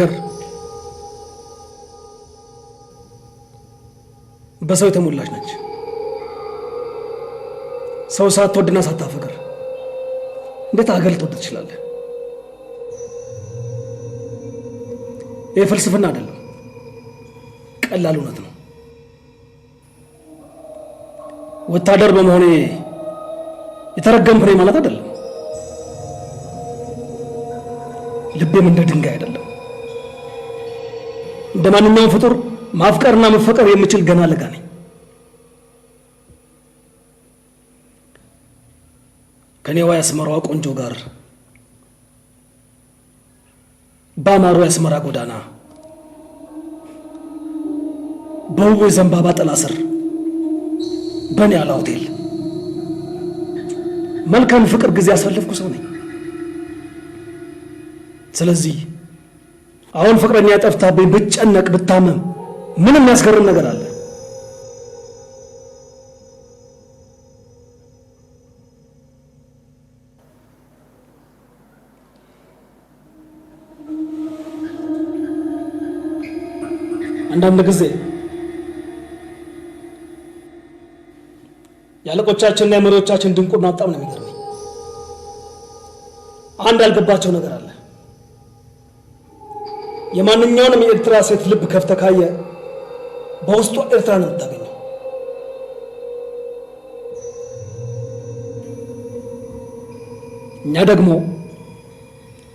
ሀገር በሰው የተሞላች ነች። ሰው ሳትወድና ሳታፈቅር እንዴት ሀገር ልትወድ ትችላለህ? ይህ ፍልስፍና አይደለም፣ ቀላል እውነት ነው። ወታደር በመሆኔ የተረገምኩ ነኝ ማለት አይደለም። ልቤም እንደ ድንጋይ አይደለም። እንደ ማንኛውም ፍጡር ማፍቀርና መፈቀር የምችል ገና ለጋ ነኝ። ከኔዋ ያስመራዋ ቆንጆ ጋር በአማሩ ያስመራ ጎዳና በውብ የዘንባባ ጥላ ስር በኒያላ ሆቴል መልካም ፍቅር ጊዜ ያሳለፍኩ ሰው ነኝ። ስለዚህ አሁን ፍቅረኛ ጠፍታብኝ ብጨነቅ ብታመም ምንም የሚያስገርም ነገር አለ? አንዳንድ ጊዜ ያለቆቻችንና የመሪዎቻችን ድንቁርና በጣም ነው የሚገርመኝ። አንድ ያልገባቸው ነገር አለ። የማንኛውንም የኤርትራ ሴት ልብ ከፍተህ ካየ በውስጡ ኤርትራ ነው የምታገኘው። እኛ ደግሞ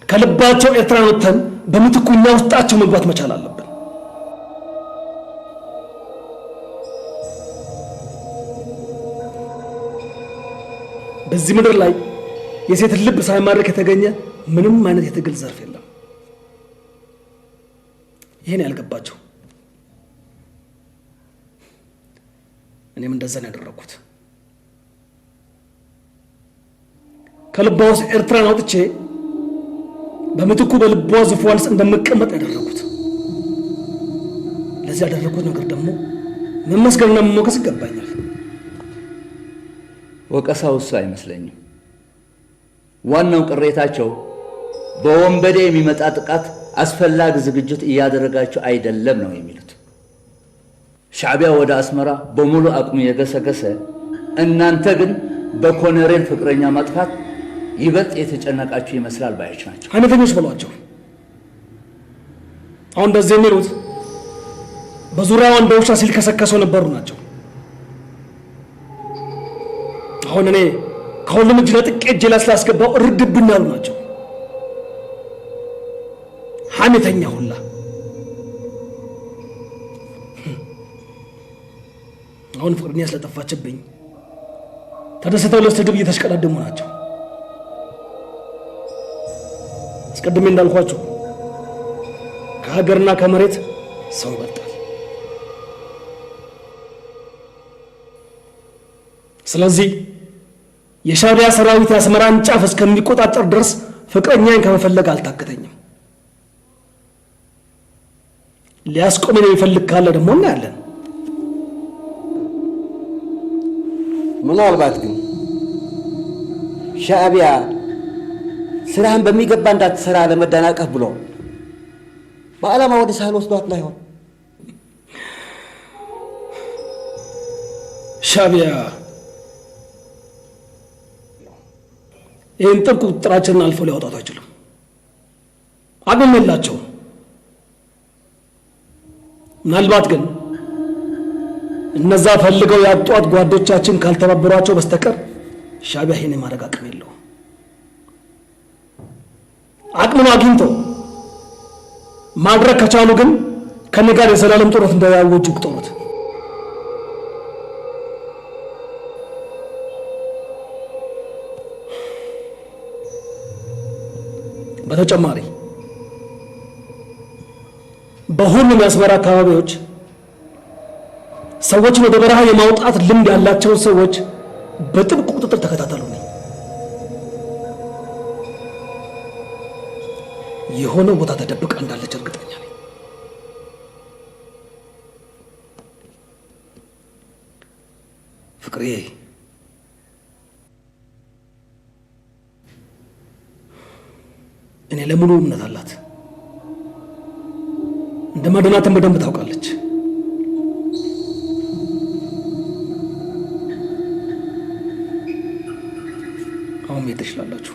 ከልባቸው ኤርትራ ወጥተን በምትኩ እኛ ውስጣቸው መግባት መቻል አለብን። በዚህ ምድር ላይ የሴት ልብ ሳይማርክ የተገኘ ምንም አይነት የትግል ዘርፍ የለም። ይሄን ያልገባቸው እኔም እንደዛ ነው ያደረኩት። ከልቧ ውስጥ ኤርትራን አውጥቼ በምትኩ በልቧ ዙፋን ውስጥ እንደምቀመጥ ያደረኩት። ለዚህ ያደረኩት ነገር ደግሞ መመስገንና መሞገስ ይገባኛል። ወቀሳው እሱ አይመስለኝም። ዋናው ቅሬታቸው በወንበዴ የሚመጣ ጥቃት አስፈላጊ ዝግጅት እያደረጋችሁ አይደለም ነው የሚሉት። ሻዕቢያ ወደ አስመራ በሙሉ አቅሙ የገሰገሰ፣ እናንተ ግን በኮሎኔል ፍቅረኛ ማጥፋት ይበልጥ የተጨነቃችሁ ይመስላል ባዮች ናቸው። አይነተኞች በሏቸው። አሁን እንደዚህ የሚሉት በዙሪያው እንደ ውሻ ሲልከሰከሰው ነበሩ ናቸው። አሁን እኔ ከሁሉም እጅ ለጥቄ እጄ ላይ ስላስገባው እርድብን ያሉ ናቸው። ሐሜተኛ ሁላ አሁን ፍቅረኛ ስለጠፋችብኝ ተደስተው ለስድብ እየተሽቀዳደሙ ናቸው። አስቀድሜ እንዳልኳቸው ከሀገርና ከመሬት ሰው ይበልጣል። ስለዚህ የሻዕቢያ ሰራዊት የአስመራን ጫፍ እስከሚቆጣጠር ድረስ ፍቅረኛን ከመፈለግ አልታከተኝም። ሊያስቆመኝ የሚፈልግ ካለ ደግሞ እናያለን። ምናልባት ግን ሻዕቢያ ስራህን በሚገባ እንዳትሰራ ለመደናቀፍ ብሎ በዓላማ ወደ ሳህል ወስዷት ላይሆን? ሻዕቢያ ይህን ጥብቅ ቁጥጥራችንን አልፎ ሊያወጣት አይችልም። አቅም የላቸውም። ምናልባት ግን እነዛ ፈልገው ያጧት ጓዶቻችን ካልተባበሯቸው በስተቀር ሻዕቢያ ይሄን የማድረግ አቅም የለውም። አቅሙን አግኝተው ማድረግ ከቻሉ ግን ከኔ ጋር የዘላለም ጦርነት እንዳያወጁ ቁጠሩት። በተጨማሪ በሁሉም የአስመራ አካባቢዎች ሰዎችን ወደ በረሃ የማውጣት ልምድ ያላቸውን ሰዎች በጥብቅ ቁጥጥር ተከታተሉ። የሆነ ቦታ ተደብቃ እንዳለች እርግጠኛ ነኝ። ፍቅሬ እኔ ለሙሉ እምነት አላት። ለማድናትም በደንብ ታውቃለች። አሁን ትችላላችሁ።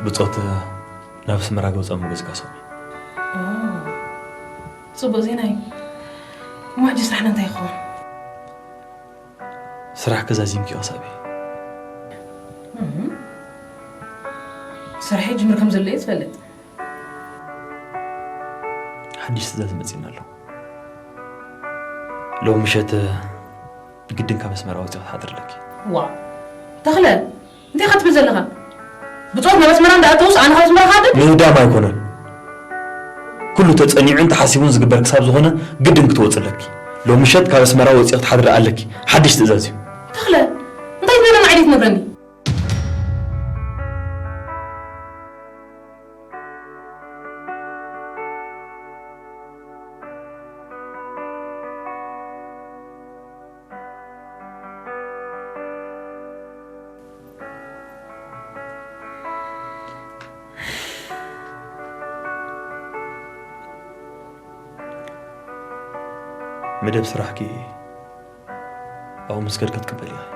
بتصوت نفس مراقب وصام مجلس كاسومي. صوب زيناي. ما عجز رحنا انت يا اخوان. سرح كذا زيمكي أصابي. سرح يجمر كم زليت فلت. حديث ذات مزينا له. لو مشيت قدن كابس مراوتي حاضر لك. وا. تخلل. انت خدت بزلها. بتصور ما بس مران دعتوس أنا خلاص مرة خادم. مهدا ما يكونن. كله تتصنيع أنت حاسبون زقبر كساب زهنا قدم كتوصل لك. لو مشيت كابس مراوتي حاضر قال لك حدش تزازي. تخلى. أنت يبغى ما عرفت نبرني. مدب سرحكي أو مسكر كتقبليها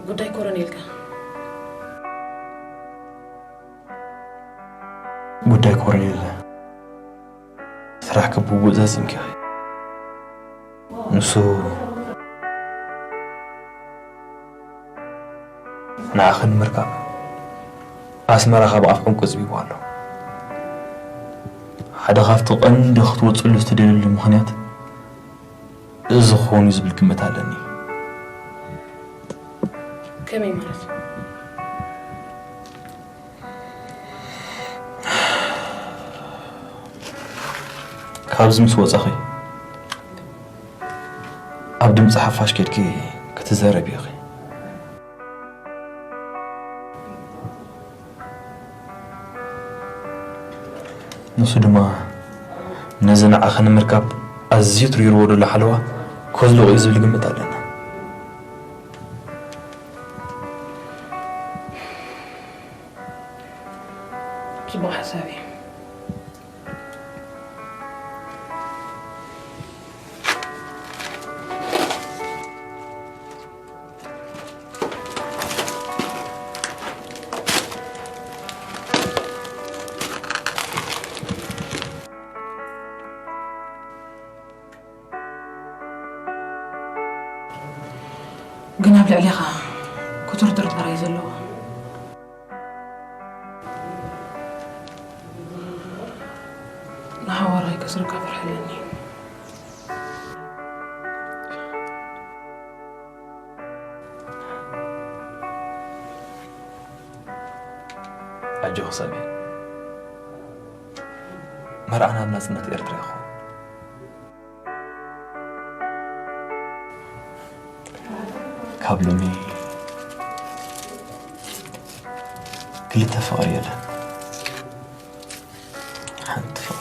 ጉዳይ ኮሎኔል ጋር ጉዳይ ኮሎኔል ስራህ ከብውዕ ዛዚምኪ ንሱ ንኣኽን ምርካብ ኣስመራ ካብ ኣፍዑም ቆፅቢቡ ኣሎ ሓደ ካብቲ ቀንዲ ክትወፅሉ ዝተደልየሉ ምክንያት እዚ ክኾኑ እዩ ዝብል ግምት ኣለኒ ከመይ ማለት ካብዚ ምስ ወፃኺ ኣብ ድምፂ ሓፋሽ ከድኪ ክትዘረብ ኢኺ ንሱ ድማ ነዚ ንዓኸ ንምርካብ ኣዝዩ ትሪርዎ ዘሎ ሓለዋ ከዝልቑ እዩ ዝብል ግምት ኣለና ፅቡቅ ሓሳብ እዩ ግን ኣብ ልዕሊኻ ክትርድር ጥራይ ዘለዎ ንሓወራይ ከስርካ ፍርሕለኒ ኣጆ ክሳብ መርዓና ኣብ ናጽነት ኤርትራ ይኹን ካብ ሎሚ ክልተ ፍቕሪ የለን ሓንቲ ፍቕሪ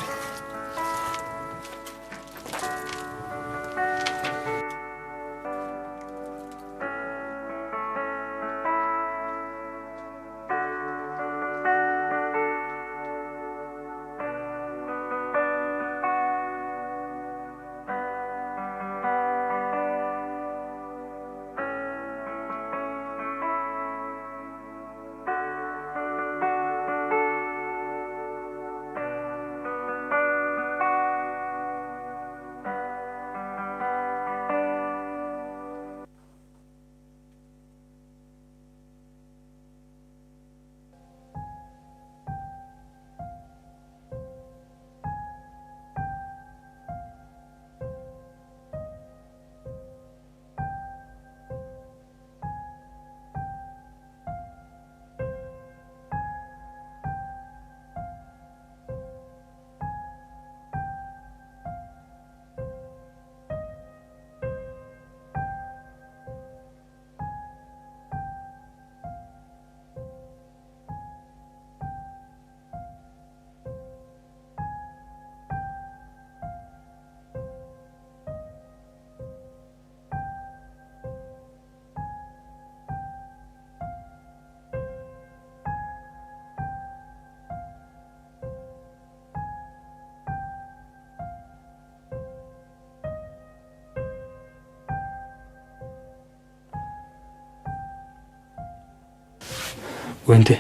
وانت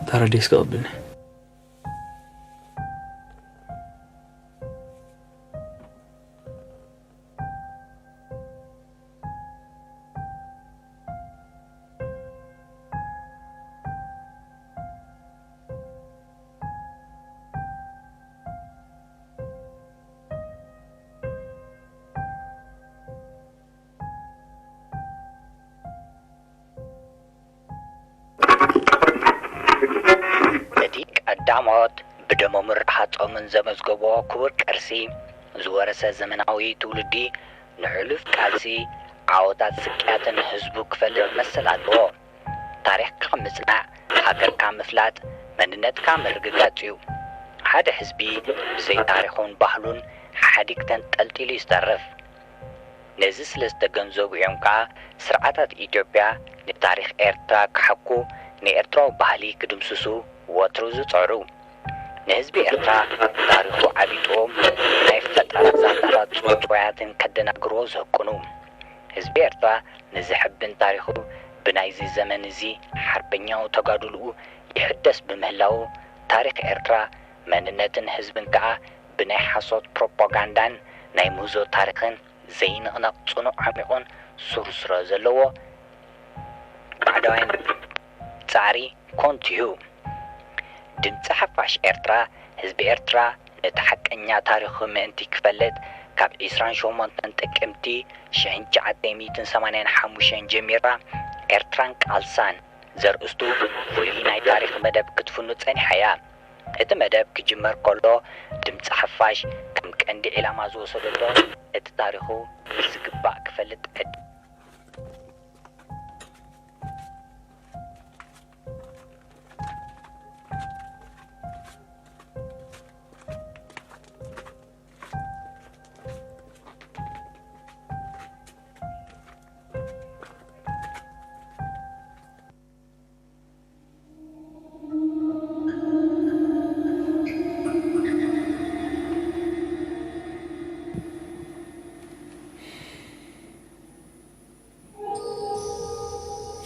ترى ديسك قبلني دعمات بدممر حاطو من زمزغبو كبر قرسي زورسه زمناوي تولدي نحلف قالسي عودات سكياتن حزبو كفل مسلاتو تاريخ كمصنع حقر كمفلات مننت كمرغغاطيو حدا حزبي زي تاريخون بحلون حديكتن تلتيلي يسترف نزس لستغنزو يمكا سرعات ايثيوبيا لتاريخ إرترا كحكو نيرترا بحلي كدمسسو وتروز صارو نهزبي إرترا تاريخو عبيتهم نايفتر زاندرات صوتواتن كدنا قروز هكونو هزبي إرترا نزحبن تاريخو بنايزي زمن زي حربنياو تقادلو يحدث بمهلاو تاريخ إرترا مننتن هزبن كا بناي حصوت بروباغاندان ناي موزو تاريخن زين نقصنو عميقون سرسرا زلو بعدين تاري كونتيو دمت حفاش إرترا هزب إرترا نتحقنيا تاريخ منتي كفلت كاب إسران شومنتن تكمتي شهن جعدميتن 85 جميرا إرتران كالسان زرقستو فليناي تاريخ مدب كتفنو تساني حياة إت مدب كجمر كله دمت حفاش كم كندي إلى ما زو صدلو إت تاريخو زقبا كفلت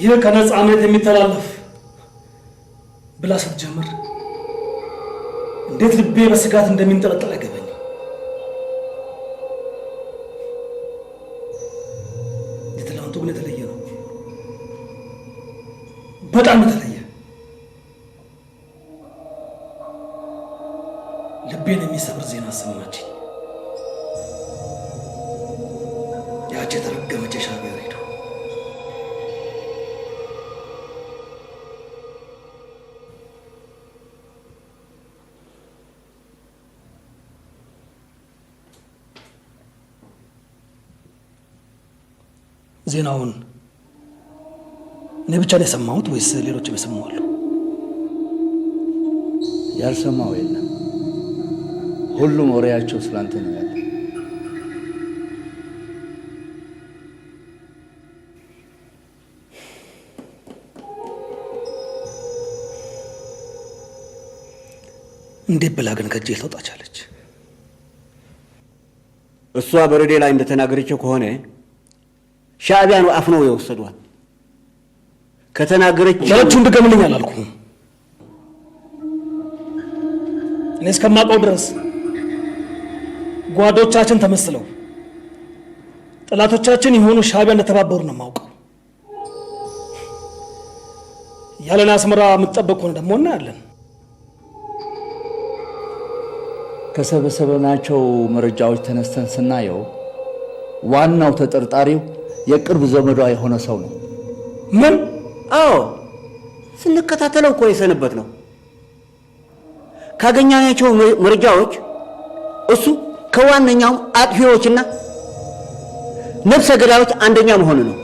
ይህ ከነጻነት የሚተላለፍ ብላ ስትጀምር እንዴት ልቤ በስጋት እንደሚንጠለጠል አይገባኝ። የትላንቱ ግን የተለየ ነው፣ በጣም የተለየ። ልቤን የሚሰብር ዜና አሰማችኝ። ያቺ የተረገመች የሻዕቢያ ሬዲዮ ዜናውን እኔ ብቻ ነው የሰማሁት ወይስ ሌሎችም የሰማዋሉ? ያልሰማው የለም። ሁሉም ወሬያቸው ስላንተ ነው ያለው። እንዴት ብላ ግን ከእጄ ልትወጣ ቻለች? እሷ በሬዲዮ ላይ እንደተናገረችው ከሆነ ሻዕቢያ ነው አፍነው የወሰዷት። ከተናገረች ለቹን ድገምልኝ አላልኩም። እኔ እስከማውቀው ድረስ ጓዶቻችን ተመስለው ጠላቶቻችን የሆኑ ሻዕቢያ እንደተባበሩ ነው የማውቀው። ያለና አስመራ የምትጠበቅ ሆነ ደግሞ እናያለን። ከሰበሰበናቸው መረጃዎች ተነስተን ስናየው ዋናው ተጠርጣሪው የቅርብ ዘመዷ የሆነ ሰው ነው። ምን? አዎ፣ ስንከታተለው እኮ የሰነበት ነው። ካገኛናቸው መረጃዎች እሱ ከዋነኛው አጥፊዎችና ነፍሰ ገዳዮች አንደኛ መሆኑ ነው።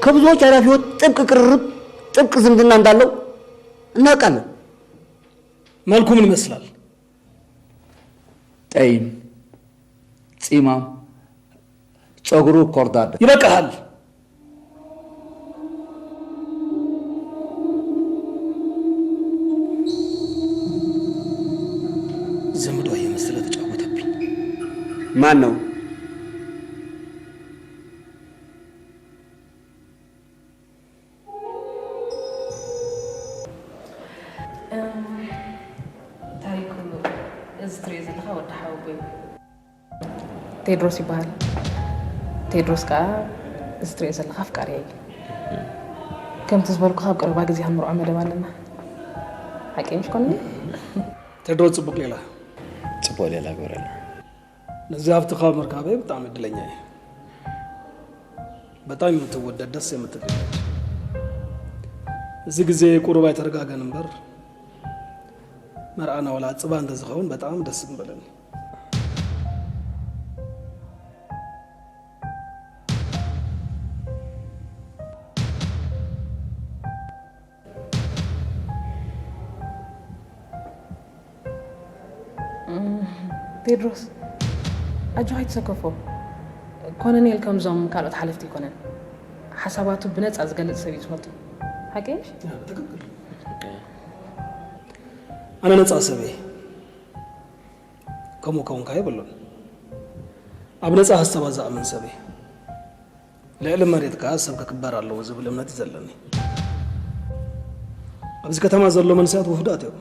ከብዙዎች ኃላፊዎች ጥብቅ ቅርርብ፣ ጥብቅ ዝምድና እንዳለው እናውቃለን። መልኩ ምን ይመስላል? ጠይም፣ ጺማም፣ ጸጉሩ ኮርዳዳ። ይበቃሃል። ዘመዷ የመሰለ ተጫወተብኝ። ማን ነው? ታሪኩ እስትሬዝ ለኻ ወደ ሓውይ ቴድሮስ ይባል ቴድሮስ ካ እስትሬዝ ለኻ ፍቃሪ አይ ከም ትዝበልኩ ካብ ቀረባ ግዜ አንምርዖ መደብ ኣለና ሓቂምሽ ኮኒ ቴድሮስ ጽቡቅ ሌላ ጽቡቅ ሌላ ጎረላ ነዚህ አፍትኻ መርካቤ በጣም እድለኛ ነኝ በጣም የምትወደድ ደስ የምትል እዚህ ጊዜ ቁርባ የተረጋጋ ነበር መርአና ወላ ጽባ እንደዝኸውን በጣም ደስ ብለን ቴድሮስ አጆሃይት ሰከፎ ኮሎኔል ከምዞም ካልኦት ሓለፍቲ ይኮነን ሓሳባቱ ብነጻ ዝገልጽ ሰብ ይዝፈቱ ሓቂሽ አነ ነጻ ሰበ ከሙ ካይ ብሎን ኣብ ነጻ ሐሳብ ዘአምን ሰበ ለዕልም መሬት ከሐሳብ ከክባር አለው ዝብል እምነት ይዘለኒ ኣብዚ ከተማ ዘሎ መንስያት ውፍዳት እዮም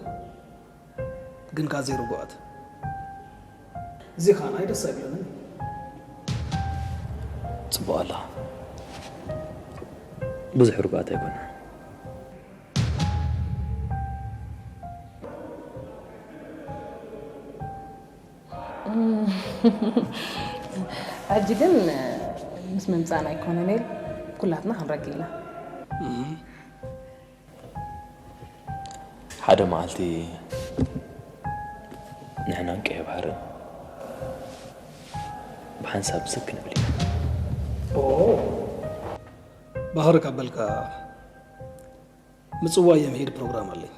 ግን ካዘይሩ ጓት እዚህ ካና ይደስ አይብለንም ጽቡቅ አላ ብዙሕ ርጋታ ይኮነ أجدن مس ممزانا يكون نيل كلاتنا هنرجينا حدا معلتي نحن نكيه بحر بحنساب سكن بلينا بحر قبلك مصوا يمهيد بروجرام علي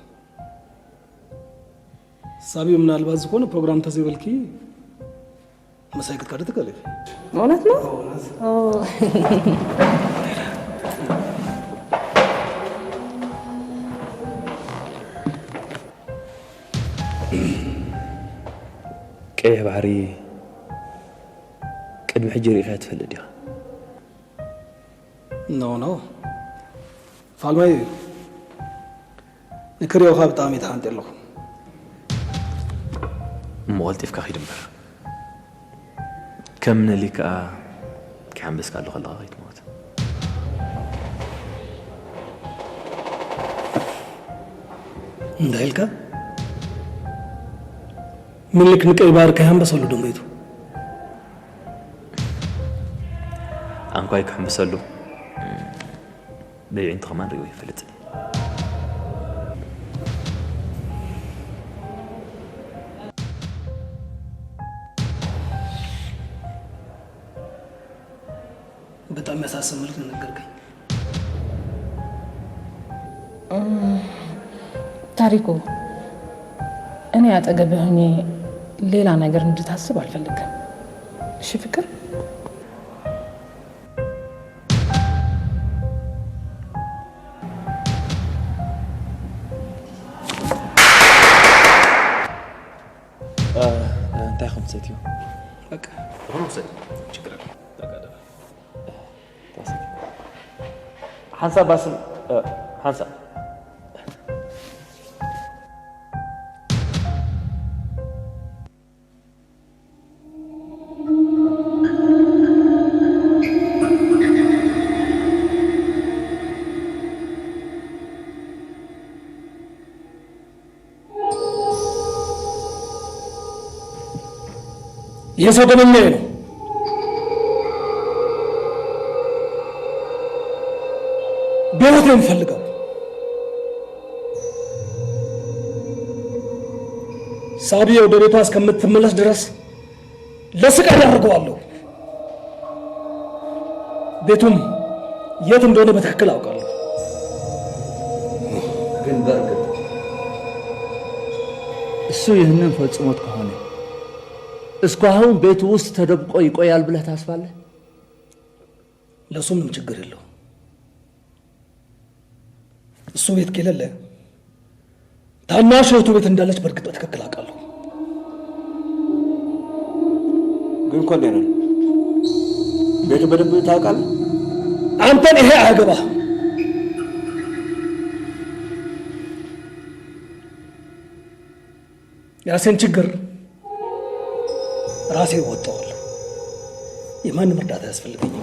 ሳቢው ምናልባት ዝኮነ ፕሮግራም ተዘበልኪ መሳይክት ካርት ከለፍ ማለት ነው ቀይ ባህሪ ቅድም ሕጂ ሪኢኻ ትፈልጥ ዲኻ ኖ ፋልማይ ንክሪው ካብ ጣም ይታንጥ የለኹ مولتي في دمبر كم نليك كان بس قال له خلاص غيت موت ندايلك من لك نكاي بار كان بس له دميتو انكاي كان بس له بيعين تخمان ريوي فلت በጣም ያሳስብ መልክ ነገርከኝ ታሪኩ እኔ አጠገብህ ሆኜ ሌላ ነገር እንድታስብ አልፈልግም እሺ ፍቅር انت يا خمسة يوم በቃ خمسة شكرا حنسا باسم حنسا የሰው ደመኛ ነው በህይወት ነው የምፈልገው ሳቢ ወደ ቤቷ እስከምትመለስ ድረስ ለስቃይ ያደርገዋለሁ ቤቱም የት እንደሆነ በትክክል አውቃለሁ ግን በርግጥ እሱ ይህንን ፈጽሞት ከሆነ እስካሁን ቤቱ ውስጥ ተደብቆ ይቆያል ብለህ ታስባለህ? ለሱ ምንም ችግር የለው እሱ ቤት ከሌለ ታናሽ እህቱ ቤት እንዳለች በርግጥ በትክክል አውቃለሁ ግን ኮሎኔል ቤቱ በደንብ ታውቃለህ አንተን ይሄ አያገባህ የራሴን ችግር ራሴ ወጣዋለሁ። የማንም እርዳታ ያስፈልገኛል።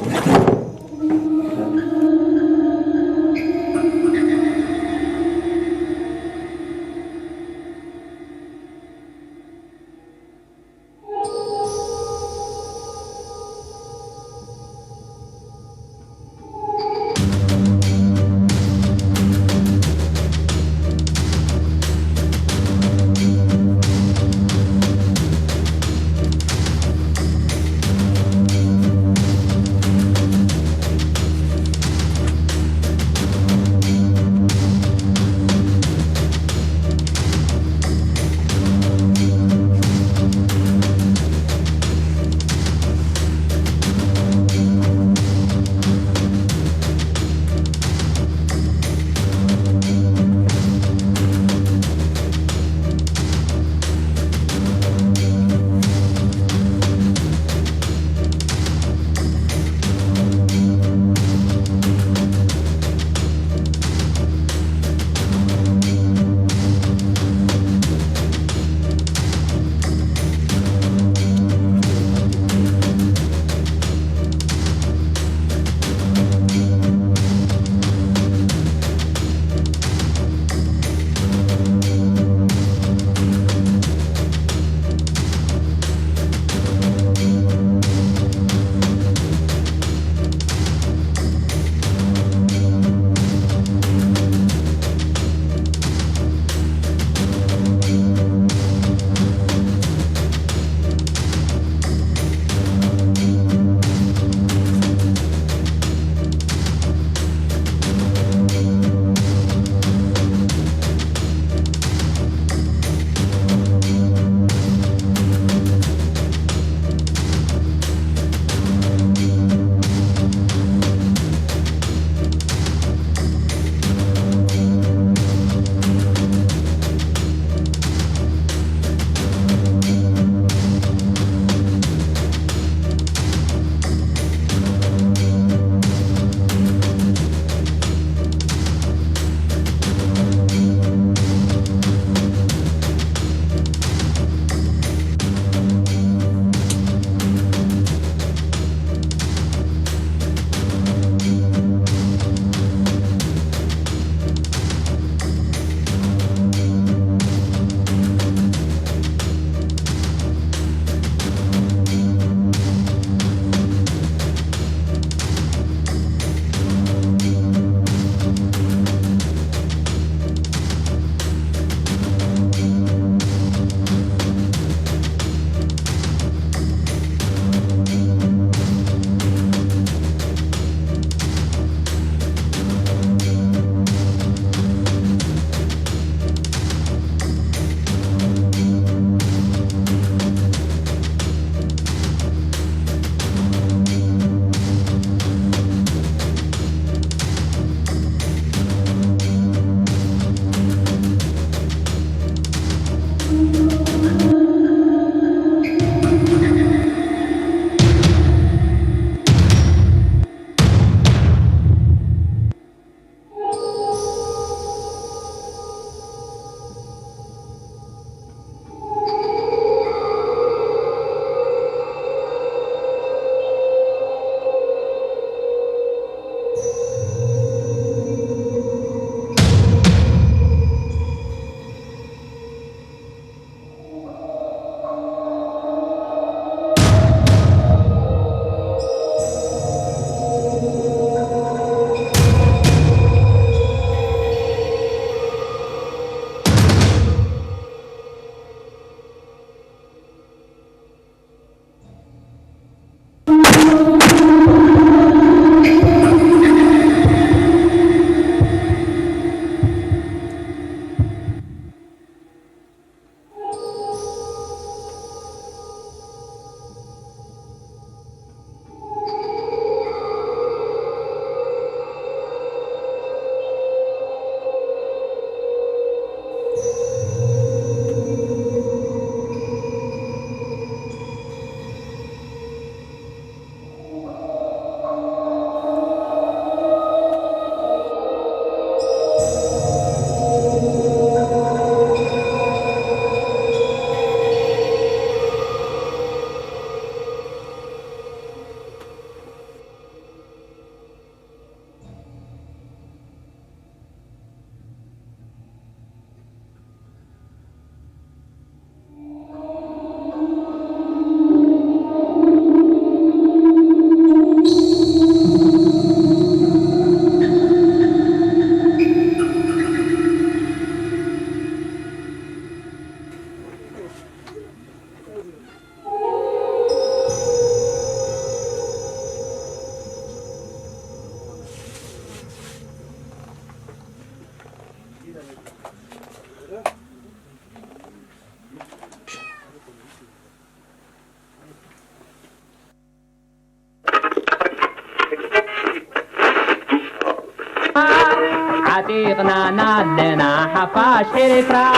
عتيقنا نالنا حفاش إريترا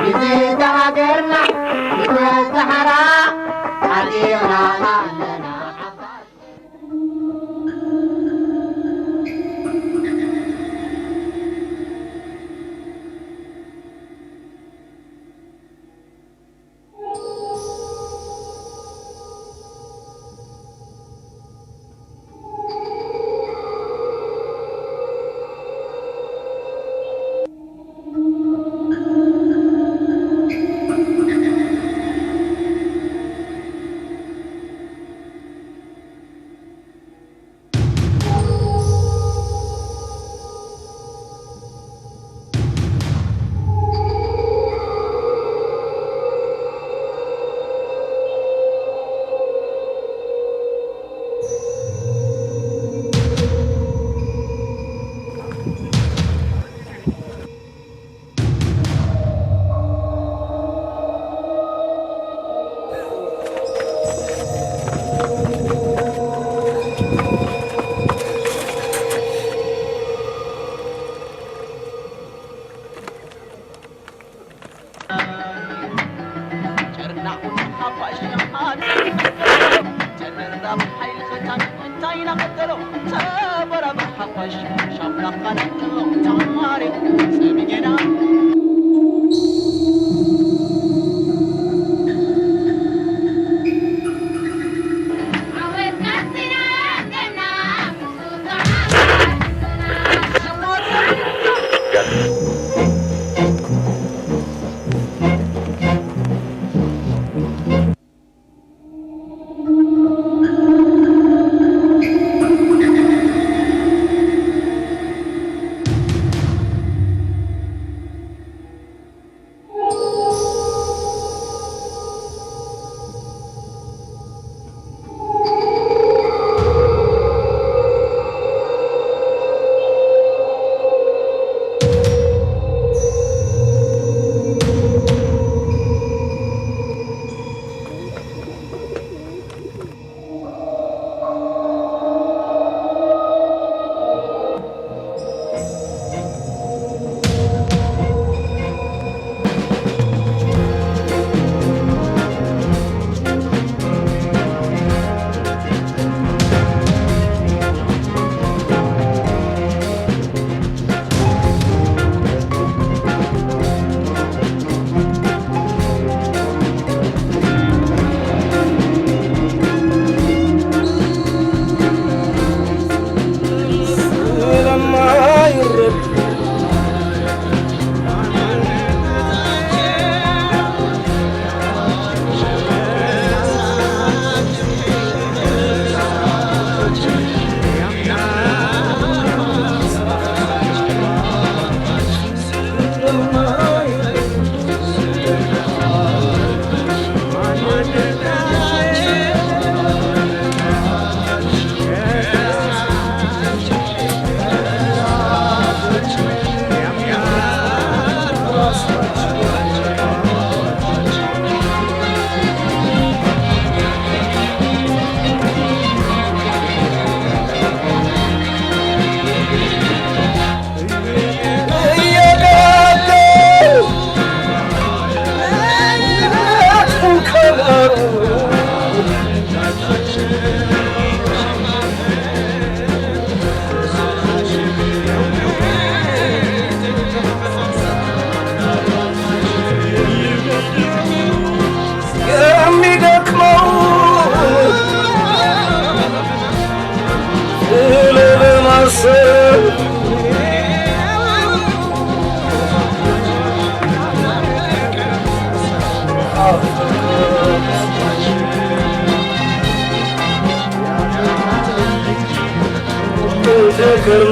يزيد هاجرنا يزيد الصحراء عتيقنا نالنا حفاش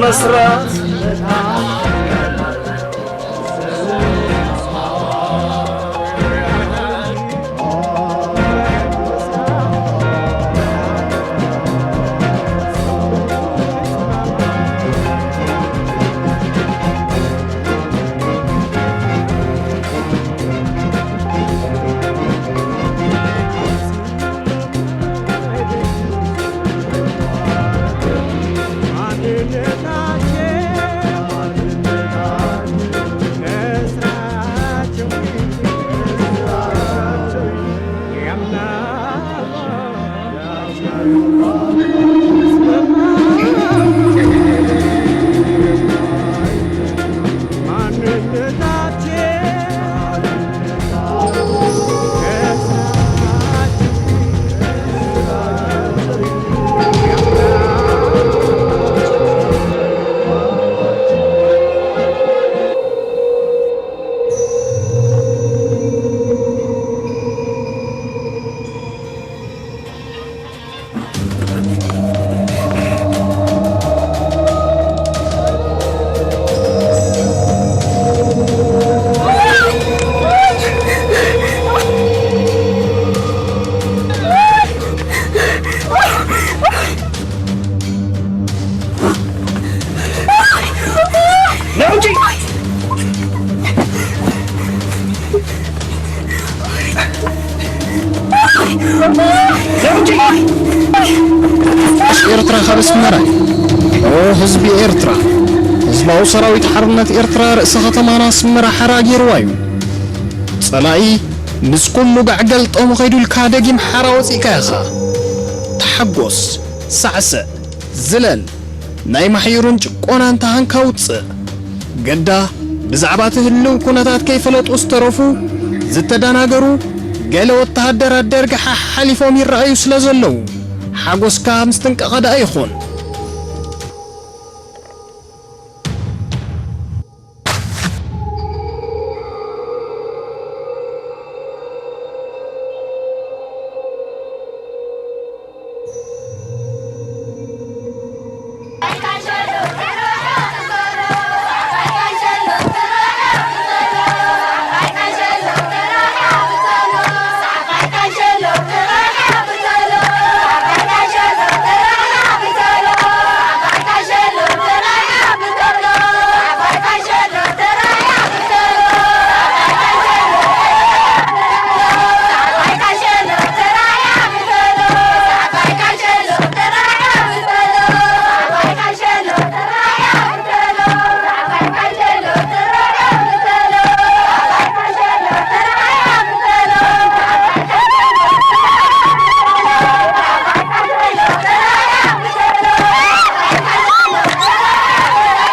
መስራት I ኤርትራ خبس መራይ ህዝቢ ኤርትራ ህዝባዊ ሰራዊት ሓርነት ኤርትራ ርእሰ ከተማና ኣስመራ ሓራጊሩ እዩ ጸላኢ ምስ ኩሉ ጋዕገል ጦም ኸይዱ ኢልካ ደጊም ሓራ ወፂእካ ኢኻ ተሓጎስ ሳዕስዕ ዝለል ናይ ማሕዩርን ጭቆናን ተሃንካ ውፅእ ገዳ ብዛዕባ ትህልው ኩነታት ከይፈለጡ ዝተረፉ ዝተዳናገሩ ገለ ወተሃደራት ደርጊ ሓሊፎም ይረአዩ ስለ ዘለው ሓጎስካ ምስትንቀቐ ዳ ይኹን